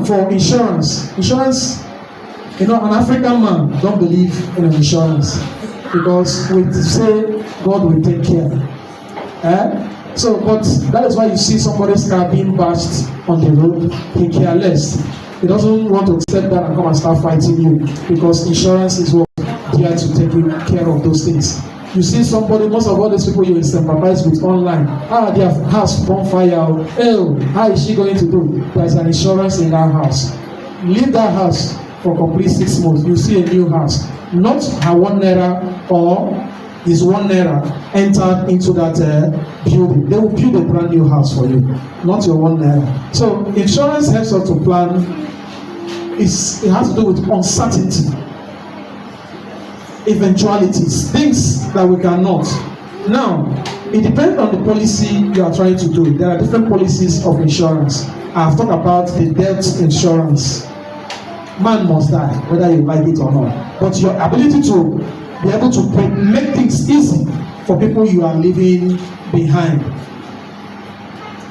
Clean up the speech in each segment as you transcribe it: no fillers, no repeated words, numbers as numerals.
for insurance, an African man don't believe in insurance because we say God will take care. So, but that is why you see somebody's car being bashed on the road. He cares less. He doesn't want to step down and come and start fighting you because insurance is what there to take care of those things. You see somebody, most of all these people you sympathize with online, their house on fire. Oh, how is she going to do? There's an insurance in that house. Leave that house for complete 6 months. You see a new house. Not her 1 naira or his 1 naira entered into that building. They will build a brand new house for you, not your 1 naira. So insurance helps us to plan. It has to do with uncertainty, eventualities, things that we cannot. Now, it depends on the policy you are trying to do. There are different policies of insurance. I've talked about the death insurance. Man must die, whether you like it or not. But your ability to be able to make things easy for people you are leaving behind.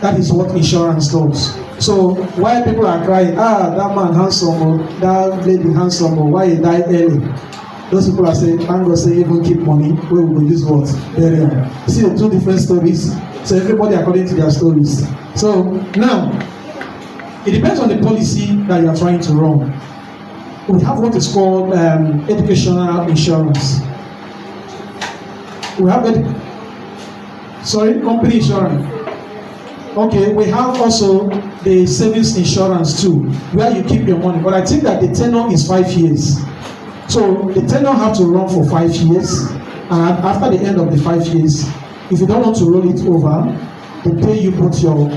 That is what insurance does. So why people are crying, that man handsome, or that lady handsome, or why he died early? Those people are saying, thank God say even keep money, where we will use what? Burial. See the two different stories. So everybody according to their stories. So now, it depends on the policy that you are trying to run. We have what is called educational insurance. We have company insurance. Okay, we have also the savings insurance too, where you keep your money. But I think that the tenure is 5 years. So the tenure have to run for 5 years, and after the end of the 5 years, if you don't want to roll it over, they pay you put your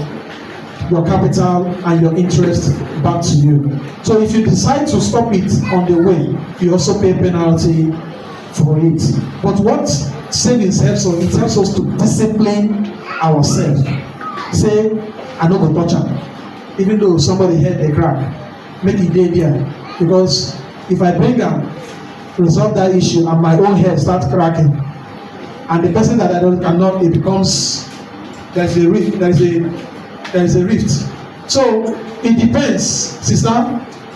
capital and your interest back to you. So if you decide to stop it on the way, you also pay penalty for it. But what savings helps us, it helps us to discipline ourselves. Say, I no go touch am, even though somebody head the crack, make it dey there, because if I bring am, resolve that issue, and my own head start cracking, and the person that I don't cannot, it becomes there is a rift. So it depends, sister,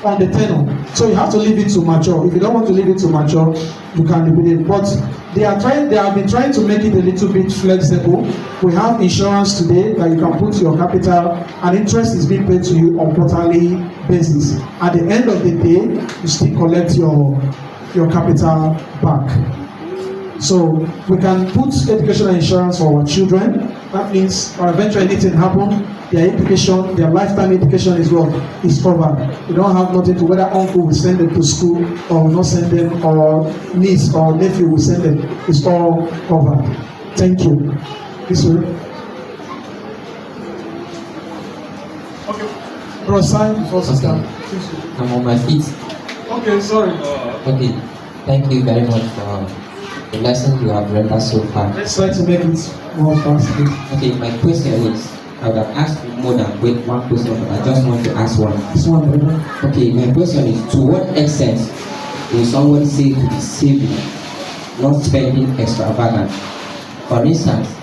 on the tenure. So you have to leave it to mature. If you don't want to leave it to mature, you can leave it. But they have been trying to make it a little bit flexible. We have insurance today that you can put your capital, and interest is being paid to you on quarterly basis. At the end of the day, you still collect your capital back. So we can put educational insurance for our children. That means eventually anything happen, their education, their lifetime education is covered. You don't have nothing to whether uncle will send them to school or will not send them, or niece or nephew will send them. It's all covered. Thank you. This way. Okay. Bro, sign before sister. I'm on my feet. Okay, sorry. Okay. Thank you very much for the lesson you have read us so far. Let's try to make it more faster. Okay, my question is, I would have asked more than one question, but I just want to ask one. This one, brother. Okay, my question is, to what extent will someone say to be saving, not spending extravagant? For instance,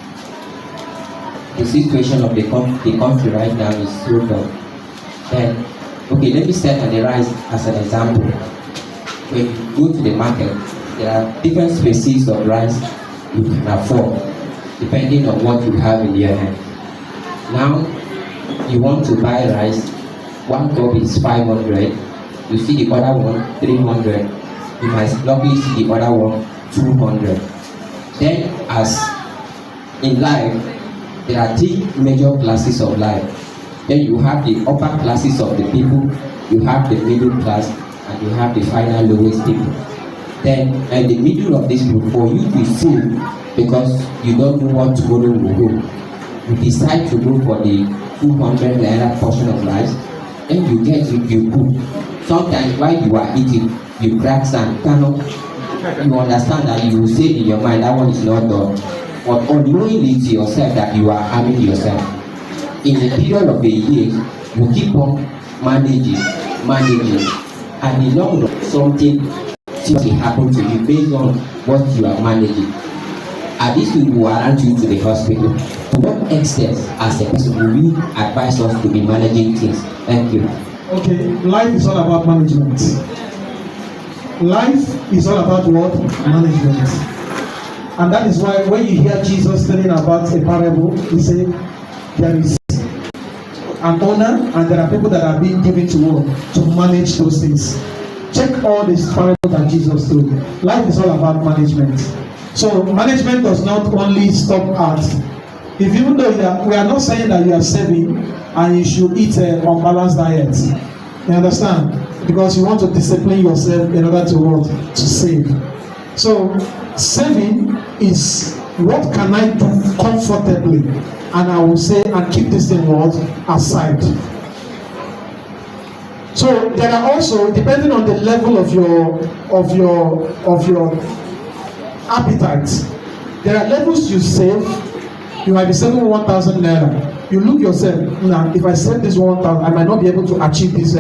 the situation of the country right now is so bad. Then, okay, let me set on the rice as an example. When you go to the market, there are different species of rice you can afford, depending on what you have in your hand. Now, you want to buy rice, one cup is 500, you see the other one 300, you might luckily see the other one 200. Then, as in life, there are three major classes of life. Then you have the upper classes of the people, you have the middle class, and you have the final lowest people. Then, in the middle of this group, for you to save, because you don't know what tomorrow will go, you decide to go for the 200 naira portion of rice, then you get it, you cook. Sometimes while you are eating, you crack sand, you understand that you will say in your mind that one is not done. But unknowingly to yourself that you are harming yourself. In the period of a year, you keep on managing, and in the long run, something will happen to you based on what you are managing. Are these people who warrant you to the hospital? To what extent, as a person, will you advise us to be managing things? Thank you. Okay, life is all about management. Life is all about what? Management. And that is why when you hear Jesus telling about a parable, he said there is an owner and there are people that are being given to work to manage those things. Check all these parables that Jesus told. Life is all about management. So management does not only stop at, if even though we are not saying that you are saving and you should eat an unbalanced diet. You understand? Because you want to discipline yourself in order to what? To save. So saving is what can I do comfortably, and I will say and keep this thing what aside. So there are also, depending on the level of your appetite, there are levels you save. You might be saving 1,000 naira. You look yourself, now if I save this 1,000, I might not be able to achieve this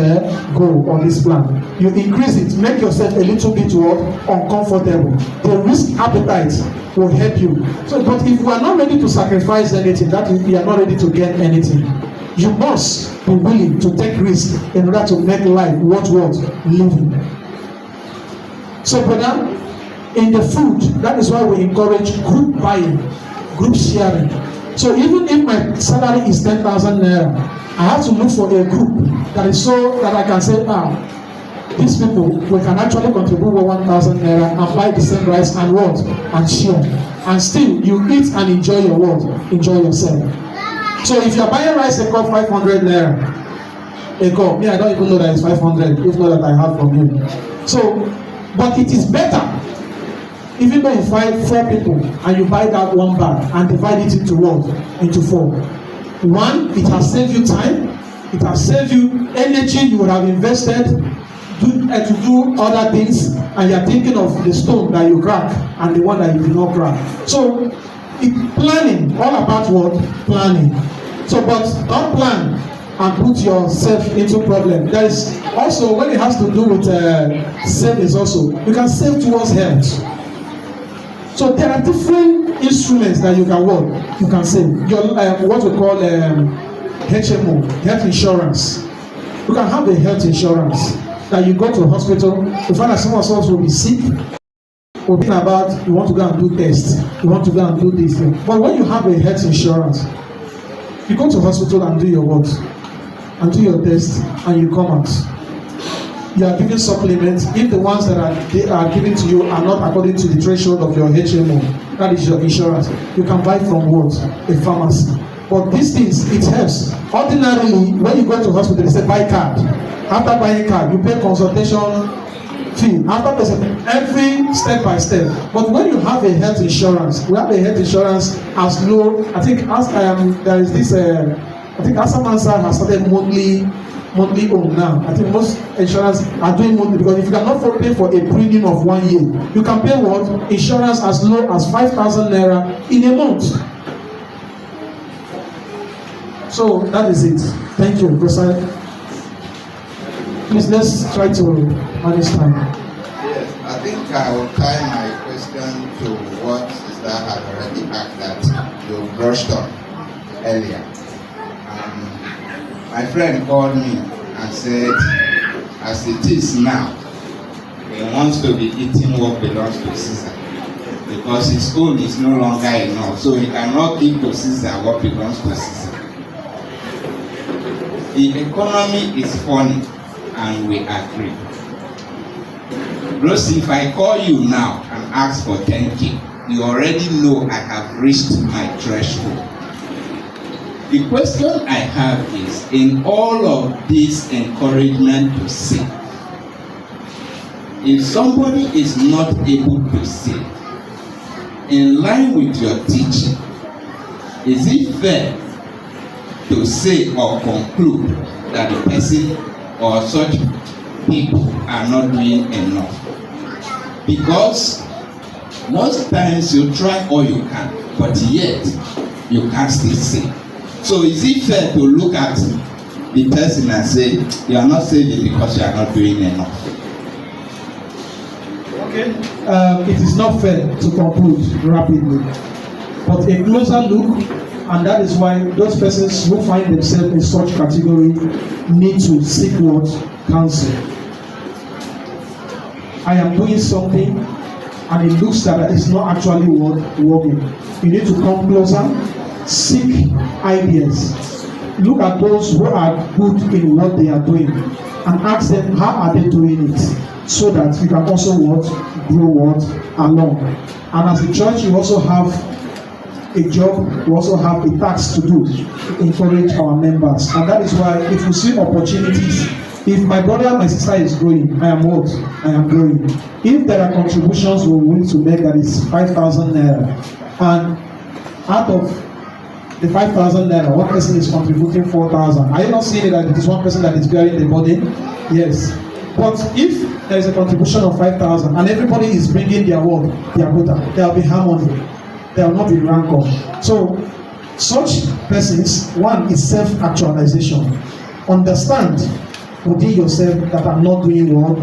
goal or this plan. You increase it, make yourself a little bit uncomfortable. The risk appetite will help you. So, but if you are not ready to sacrifice anything, that is, you are not ready to get anything. You must be willing to take risk in order to make life worth living. So, brother, in the food, that is why we encourage group buying, group sharing. So even if my salary is 10,000 naira, I have to look for a group that is so that I can say, these people, we can actually contribute 1,000 naira and buy the same rice and what? And share. And still, you eat and enjoy your what? Enjoy yourself. So if you are buying rice a cup 500 naira, a cup, me I don't even know that it's 500, if not that I have from you. So, but it is better. Even though you find 4 people and you buy that one bag and divide it into what? Into 4. One, it has saved you time, it has saved you energy you would have invested to do other things, and you are thinking of the stone that you crack and the one that you did not crack. So, planning, all about what? Planning. So, but don't plan and put yourself into problem. There is also, when it has to do with savings also, you can save towards health. So there are different instruments that you can work. You can save. Your what we call HMO, health insurance. You can have a health insurance that you go to a hospital. You find that someone else will be sick. Or being about you want to go and do tests, you want to go and do this thing. But when you have a health insurance, you go to hospital and do your work, and do your test, and you come out. You are giving supplements. If the ones that are given to you are not according to the threshold of your HMO, that is your insurance, you can buy from what? A pharmacy. But these things, it helps. Ordinarily, when you go to hospital, they say buy card. After buying card, you pay consultation fee. After every step by step. But when you have a health insurance, we have a health insurance as low. I think there is this. I think Asamansa has started monthly own now. I think most insurance are doing monthly, because if you cannot pay for a premium of 1 year, you can pay what? Insurance as low as 5,000 naira in a month. So that is it. Thank you, Professor. Please, let's try to manage time. Yes, I think I will tie my question to what Sister had already asked that you brushed on earlier. My friend called me and said, as it is now, he wants to be eating what belongs to Caesar, because his own is no longer enough, so he cannot give to Caesar what belongs to Caesar. The economy is funny, and we agree. Rosie, if I call you now and ask for 10K, you already know I have reached my threshold. The question I have is, in all of this encouragement to save, if somebody is not able to save, in line with your teaching, is it fair to say or conclude that the person or such people are not doing enough? Because most times you try all you can, but yet you can't still save. So is it fair to look at the person and say, you are not saving because you are not doing enough? Okay. It is not fair to conclude rapidly. But a closer look And that is why those persons who find themselves in such category need to seek what? Counsel. I am doing something and it looks that it's not actually working. You need to come closer, seek ideas. Look at those who are good in what they are doing and ask them how are they doing it, so that you can also grow along. And as a church, you also have a job, we also have a task to do to encourage our members. And that is why if you see opportunities, if my brother and my sister is growing, I am what? I am growing. If there are contributions we willing to make that is 5,000 naira, and out of the 5,000 naira, one person is contributing 4,000. Are you not seeing it that it is one person that is bearing the burden? Yes. But if there is a contribution of 5,000 and everybody is bringing their word, their quota, there will be harmony. There will not be rancor. So, such persons, one is self-actualization. Understand within yourself that I'm not doing well.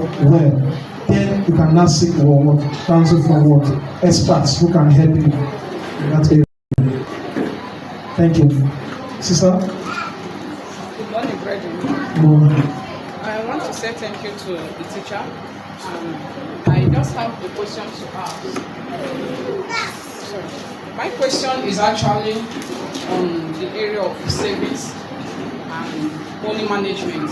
Then you can now seek for counsel from what? Experts who can help you in that area. Thank you. Sister? Good morning, brethren. Good morning. I want to say thank you to the teacher. I just have a question to ask. So, my question is actually on the area of savings and money management.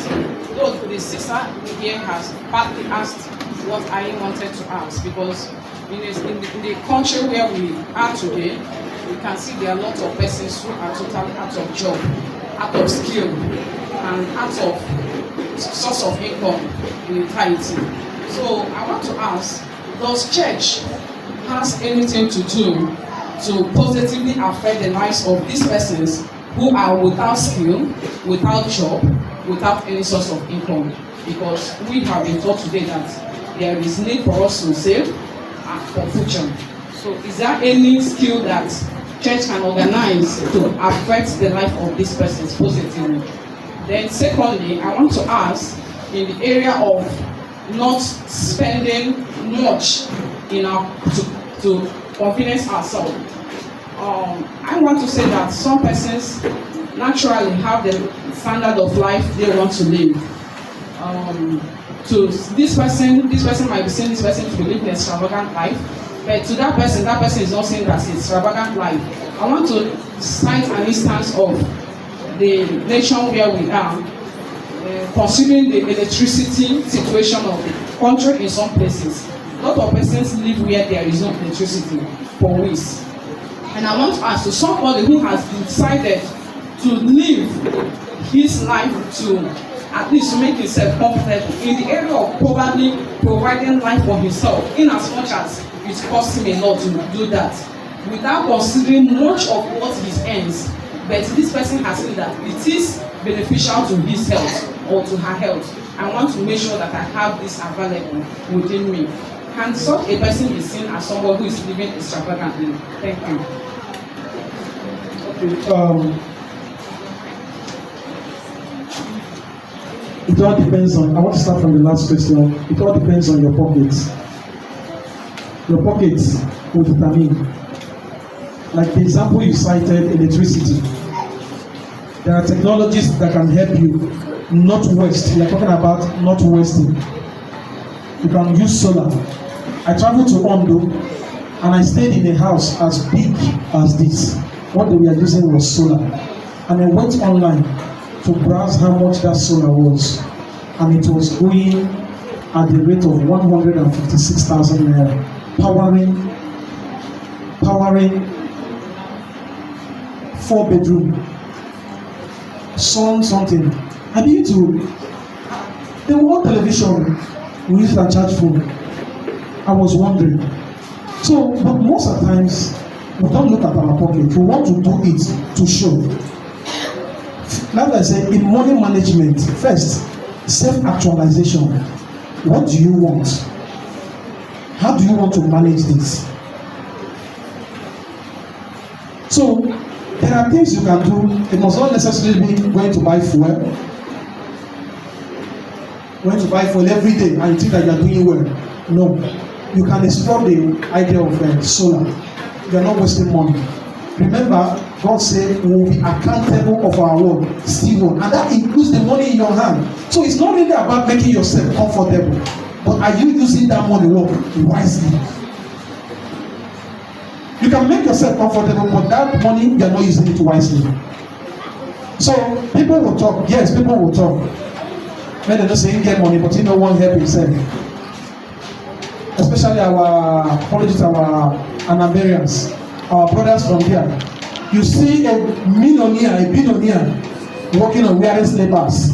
Though the sister here has partly asked what I wanted to ask, because in the country where we are today, we can see there are lots of persons who are totally out of job, out of skill, and out of source of income in entirety. So I want to ask, does church has anything to do to positively affect the lives of these persons who are without skill, without job, without any source of income? Because we have been taught today that there is need for us to save for future. So is there any skill that church can organize to affect the life of these persons positively? Then secondly, I want to ask, in the area of not spending much in our to convenience ourselves, I want to say that some persons naturally have the standard of life they want to live. To this person might be saying this person to live an extravagant life, but to that person is not saying that's extravagant life. I want to cite an instance of the nation where we are, considering the electricity situation of the country in some places. A lot of persons live where there is no electricity for weeks. And I want to ask, to somebody who has decided to live his life to at least make himself comfortable in the area of probably providing life for himself, in as much as it costs him a lot to do that, without considering much of what he earns. But this person has said that it is beneficial to his health or to her health. I want to make sure that I have this available within me. Can such a person be seen as someone who is living extravagantly? Thank you. Okay, it all depends on, I want to start from the last question. It all depends on your pockets. Your pockets will determine. Like the example you cited, electricity. There are technologies that can help you not waste. We are talking about not wasting. You can use solar. I traveled to Ondo and I stayed in a house as big as this. What we are using was solar. And I went online to browse how much that solar was. And it was going at the rate of 156,000 naira. Powering 4-bedroom. Something. I need to. There was one television we used to charge phone. I was wondering. So, but most of the times we don't look at our pocket. We want to do it to show. Like I said, in money management, first, self-actualization. What do you want? How do you want to manage this? So, there are things you can do. It must not necessarily be going to buy fuel. Going to buy fuel every day and you think that you are doing well. No. You can explore the idea of solar. You are not wasting money. Remember, God said we will be accountable of our word, steward, and that includes the money in your hand. So it's not really about making yourself comfortable, but are you using that money wisely? You can make yourself comfortable, but that money you are not using it wisely. So people will talk. Yes, people will talk. When they don't say you get money, but you know one help himself. Especially our apologies, our Anambarians, our brothers from here. You see a millionaire, a billionaire working on wearing slippers,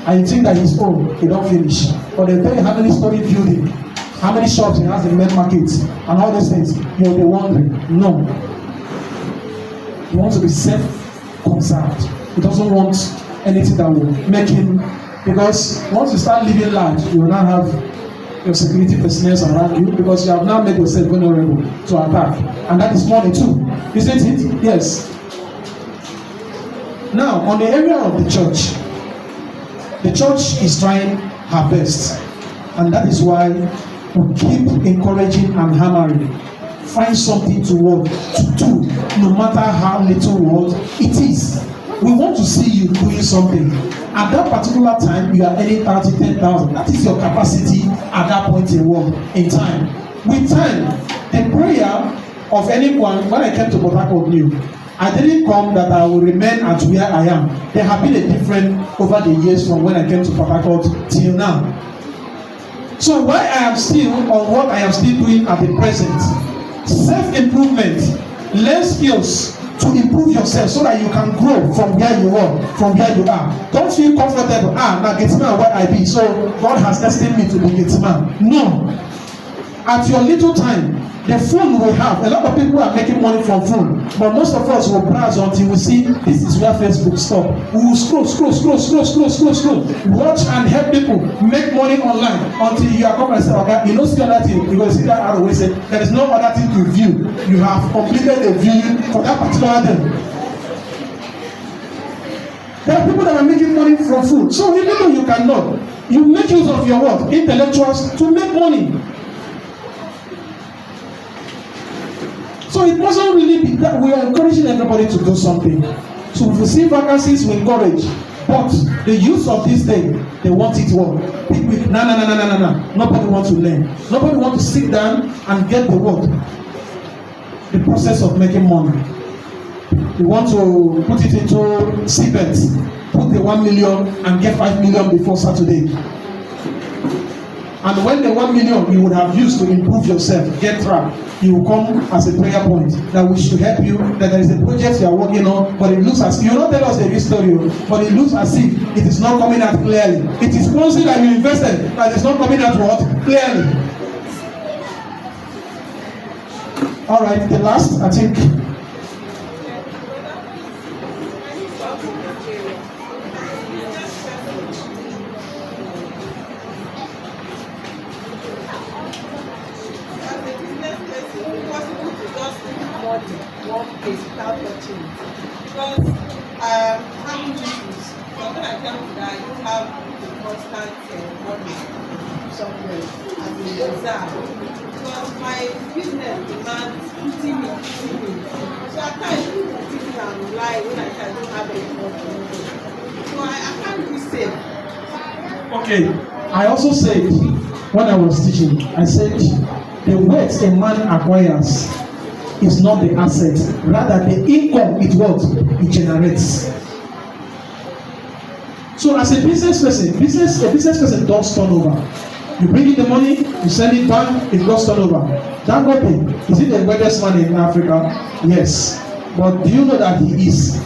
and you think that he's old, he don't finish. But they tell you how many story building, how many shops he has in the main market, and all those things. You'll be wondering. No. He wants to be self-concerned. He doesn't want anything that will make him, because once you start living large, you will not have your security personnel around you, because you have now made yourself vulnerable to attack, and that is money too, isn't it? Yes. Now, on the area of the church is trying her best, and that is why we keep encouraging and hammering. Find something to work to do, no matter how little work it is. We want to see you doing something. At that particular time, you are earning 10,000. That is your capacity at that point in time. With time, the prayer of anyone, when I came to Port Harcourt New, I didn't come that I will remain at where I am. There have been a difference over the years from when I came to Port Harcourt till now. So why I am still on what I am still doing at the present, self-improvement, learn skills to improve yourself so that you can grow from where you are, from where you are. Don't feel comfortable. Now get man what I be, so God has destined me to be get man. No. At your little time, the phone we have, a lot of people are making money from phone, but most of us will browse until we see this is where Facebook stop. We will scroll, watch and help people make money online until you are come and say, okay, you know, see other thing, you will see that out of the way, say there is no other thing to view. You have completed a viewing for that particular thing. There are people that are making money from food. So even though you cannot, you make use of your what? Intellectuals to make money. So it mustn't really be that we are encouraging everybody to do something. So if we see vacancies, we encourage. But the use of this thing, they want it what? People, no. Nobody wants to learn. Nobody wants to sit down and get the what? The process of making money. We want to put it into CBET, put the 1 million and get 5 million before Saturday. And when the 1 million you would have used to improve yourself, get trapped, you will come as a prayer point that we should help you, that there is a project you are working on, but it looks as, you will not tell us the real story, but it looks as if it is not coming out clearly. It is mostly that you invested, but it's not coming out what? Clearly. All right, the last, I think. One place without touching it, because having issues, but when I tell you that I don't have the constant money somewhere as a reserve, because my business demands putting me. So at times people think I'm lying when I say I don't have any money. So I can't be safe. Okay, I also said when I was teaching, I said the wealth a man acquires is not the asset, rather the income it what it generates. So as a business person, a business person does turnover. You bring in the money, you send it back, it does turnover. That weapon, is it the wealthiest man in Africa? Yes. But do you know that he is,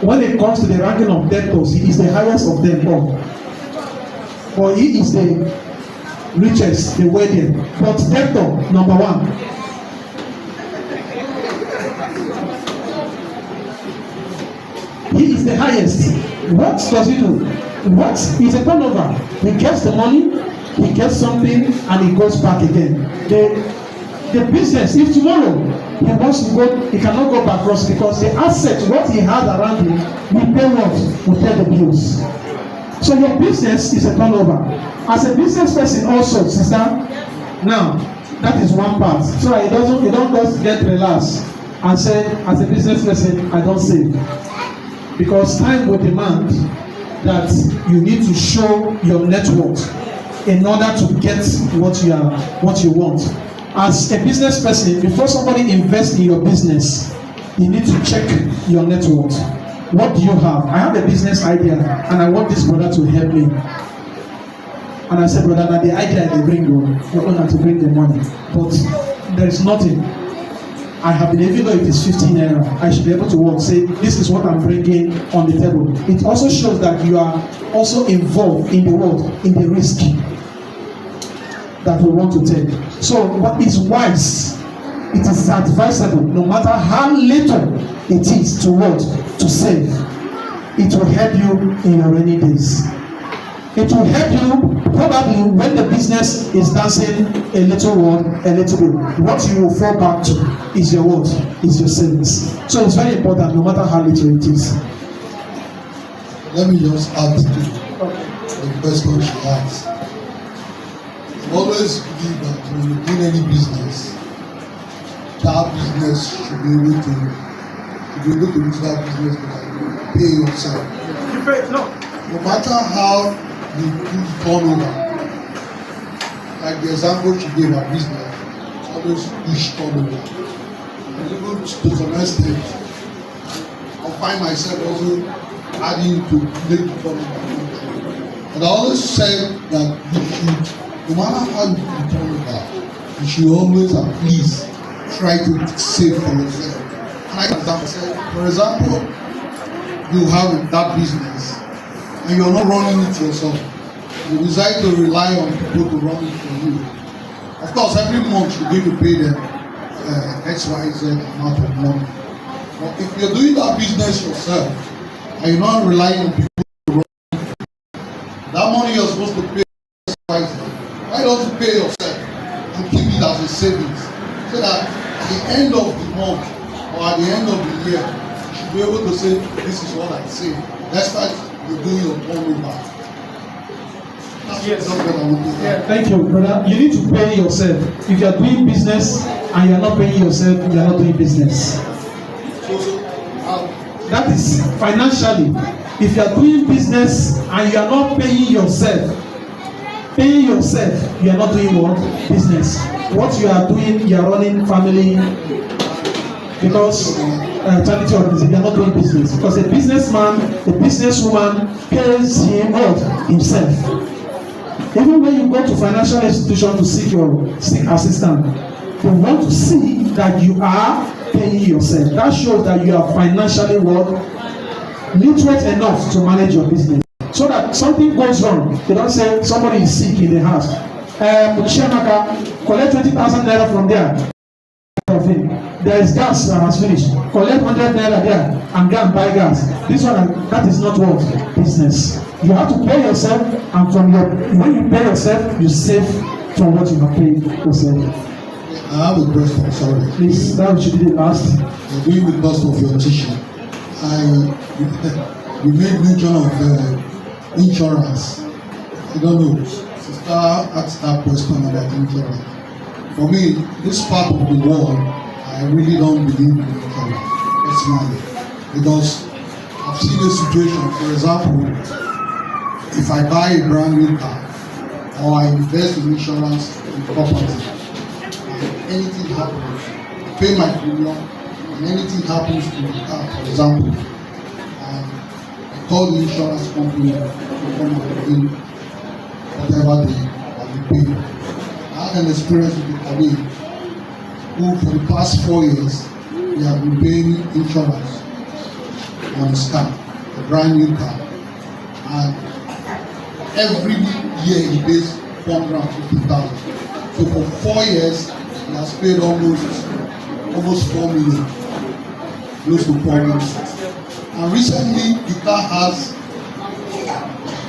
when it comes to the ranking of debtors, he is the highest of them all. But he is the richest, the wealthiest. But debtor, number one. He is the highest. What does he do? What is a turnover? He gets the money, he gets something, and he goes back again. The business, if tomorrow he wants to go, he cannot go back across, because the asset, what he has around him, will pay what? Will pay the bills. So your business is a turnover. As a business person also, sister, now that is one part. So it don't just get relaxed. and say, as a business person, I don't save. Because time will demand that you need to show your net worth in order to get what you want. As a business person, before somebody invests in your business, you need to check your net worth. What do you have? I have a business idea and I want this brother to help me. And I said, brother, that the idea they bring you, you don't have to bring the money. But there is nothing. I have been, even though it is 15 naira, I should be able to work, say, this is what I'm bringing on the table. It also shows that you are also involved in the world, in the risk that we want to take. So what is wise, it is advisable, no matter how little it is to what? To save. It will help you in your rainy days. It will help you probably when the business is dancing a little bit. What you will fall back to is your what? Is your savings. So it's very important, no matter how little it is. Let me just add to the question she asked. I always believe that when you do any business, that business should be able to use that business to pay yourself. No matter how you do turnover, like the example she gave her business, it's always push turnover. And even to some extent, I find myself also adding to make the turnover. And I always said that you should, no matter how you do turnover, you should always at least try to save for yourself. And for example, you have that business and you're not running it yourself. You decide to rely on people to run it for you. Of course, every month you're going to pay them XYZ amount of money. But if you're doing that business yourself and you're not relying on people to run it, that money you're supposed to pay XYZ, why don't you pay yourself and keep it as a savings? So that at the end of the month or at the end of the year, you should be able to say, this is what I saved. Let's start with doing your turnover. Yes. Thank you, brother. You need to pay yourself. If you are doing business and you are not paying yourself, you are not doing business. That is financially. If you are doing business and you are not paying yourself, you are not doing what? Business. What you are doing, you are running family, because charity organization, you are not doing business. Because a businessman, a businesswoman pays him what? Himself. Even when you go to financial institution to seek assistance, they want to see that you are paying yourself. That shows that you are financially literate enough to manage your business. So that something goes wrong, they don't say somebody is sick in the house. Chiamaka, collect 20,000 naira from there. There is gas that has finished. Collect 100 naira there and go and buy gas. This one, that is not what? Business. You have to pay yourself, and when you pay yourself, you save from what you have paid yourself. I have a question, sorry. Please, that should be the last. Doing the cost of your teaching, you made mention of insurance. I don't know. Sister asked that question about insurance. For me, this part of the world, I really don't believe in insurance, personally. Because I've seen a situation, for example, if I buy a brand new car, or I invest in insurance in property, and anything happens, I pay my premium, and anything happens to the car, for example, and I call the insurance company to come and pay whatever they have been paid. I had an experience with a colleague who, for the past 4 years, we have been paying insurance on his car, a brand new car, and every year he pays 450,000. So for 4 years, he has paid almost 4 million, close to 4 million. And recently, the car has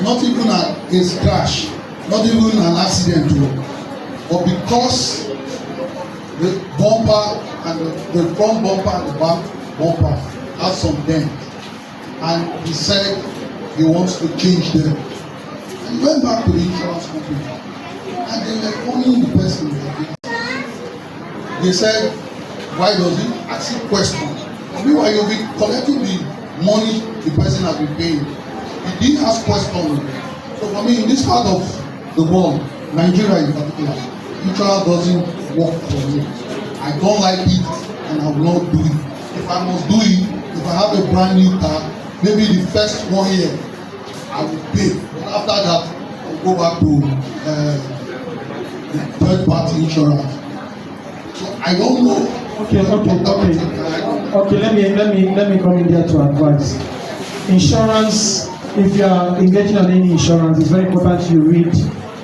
not even a crash, not even an accident, but because the bumper and the front bumper and the back bumper have some dent, and he said he wants to change them. And he went back to the insurance company, and they were calling the person. They said Why does he ask you question? Meanwhile, you'll be collecting the money the person has been paying. He didn't ask question. So for me, in this part of the world, Nigeria in particular, insurance doesn't work for me. I don't like it and I will not do it. If I must do it, if I have a brand new car, maybe the first 1 year I will pay. But after that, I will go back to the third party insurance. So I don't know. Okay. Let me come in there to advise. Insurance, if you are engaging on any insurance, it's very important you read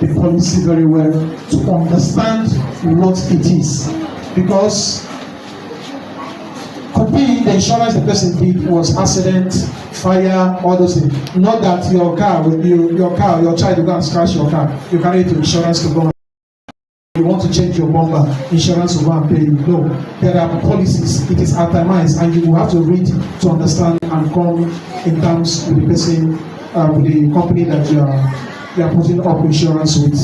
the policy very well to understand what it is. Because could be the insurance the person did was accident, fire, all those things. Not that your child will go and scratch your car. You carry it to insurance to go. You want to change your bumper, insurance will go and pay you. No, there are policies. It is itemized, and you will have to read to understand and come in terms with the person, with the company that you are putting up insurance with.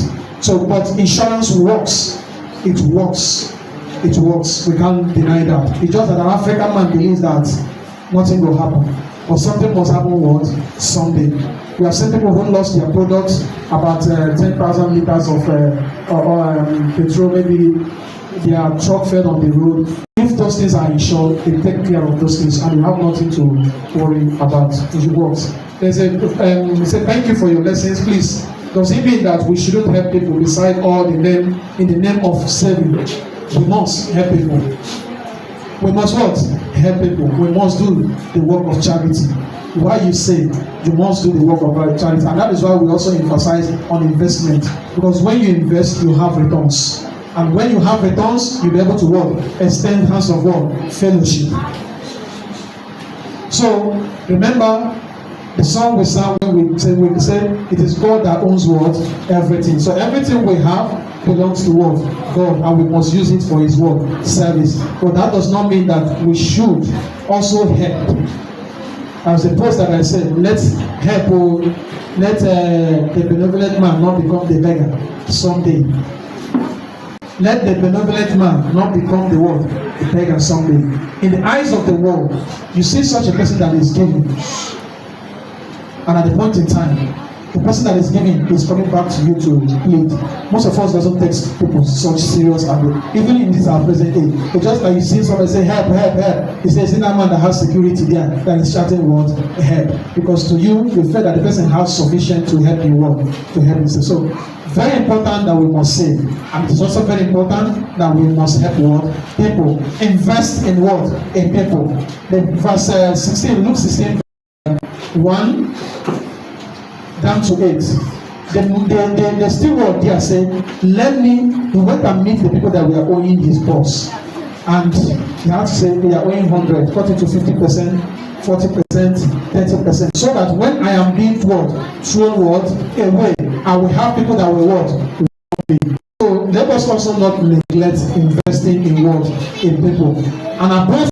So, but insurance works. It works. It works. We can't deny that. It's just that an African man believes that nothing will happen, but something must happen. What? Someday. We have seen people who lost their products, about 10,000 liters of petrol, maybe their truck fell on the road. If those things are insured, they take care of those things and you have nothing to worry about. It works. There's say thank you for your lessons, please. Does it mean that we shouldn't help people beside all in the name of saving? We must help people. We must what? Help people. We must do the work of charity. Why you say you must do the work of charity, and that is why we also emphasize on investment, because when you invest you have returns, and when you have returns you'll be able to what? Extend hands of what? Fellowship. So remember the song we sang when we say it is God that owns what? Everything. So everything we have belongs to what? God, and we must use it for His work, service. But that does not mean that we should also help. As the post that I said, let's help, let the benevolent man not become the beggar someday. Let the benevolent man not become the what? The beggar someday. In the eyes of the world, you see such a person that is giving, and at the point in time, the person that is giving is coming back to you to lead. Most of us doesn't take people such serious, and even in this our present age, it's just like you see somebody say help. He says, "In that man that has security there, that is shouting what? Help." Because to you, you feel that the person has sufficient to help you what? To help himself. So very important that we must save, and it is also very important that we must help what? People. Invest in what? In people. The verse 16, Luke 16, 1 down to 8. The steward there said, he went and meet the people that we are owing his boss. And he had to say, we are owing 100, 40 to 50%, 40%, 30%. So that when I am being thrown away, I will have people that will what? So let us also not neglect investing in what? In people. And above